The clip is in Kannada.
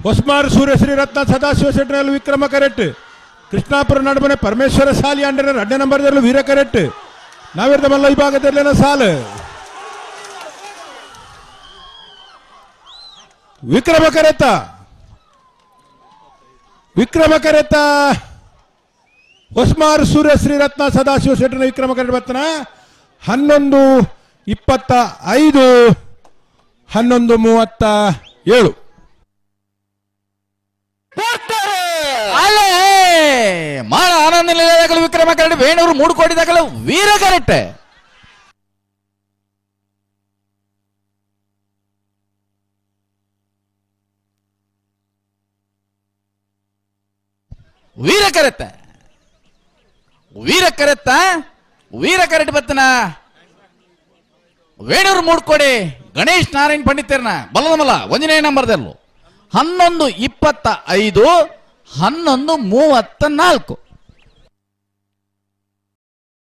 ಹೊಸಮಾರು ಸೂರ್ಯಶ್ರೀ ರತ್ನ ಸದಾಶಿವ ಶೆಟ್ಟರಲ್ಲಿ ವಿಕ್ರಮ ಕರೆಟ್ ಕೃಷ್ಣಾಪುರ ನಡುಮನೆ ಪರಮೇಶ್ವರ ಸಾಲಿ ಅಂಡರ್ 2 ನಂಬರ್ದಲ್ಲೂ ವೀರ ಕರೆಟ್ ನಾವಿರ್ದ ಮಲ್ಲ ವಿಭಾಗದಲ್ಲಿನ ಸಾಲು ವಿಕ್ರಮ ಕರೆತ ಹೊಸಮಾರು ಸೂರ್ಯಶ್ರೀ ರತ್ನ ಸದಾಶಿವ ಶೆಟ್ಟರ ವಿಕ್ರಮ ಕರೆಟ್ ಬರ್ತನ 11:25 11:37 ಅಲ್ಲೇ ಮಾಳ ಆನಂದ ನಿಲಯದಾಗಲೂ ವಿಕ್ರಮ ಕರೆಟ್ ವೇಣೂರು 3 ಕೋಟಿದಾಗಲೂ ವೀರ ಕರೆಟ್ ವೀರ ಕರೆಟ್ ಬತ್ತನ ವೇಣೂರು 3 ಕೋಟಿ ಗಣೇಶ್ ನಾರಾಯಣ್ ಪಂಡಿತರ್ನ ಬಲ್ಲದ ಮಲ್ಲ 1ನೇ ನಂಬರ್ದಲ್ಲೂ 11:25 11:34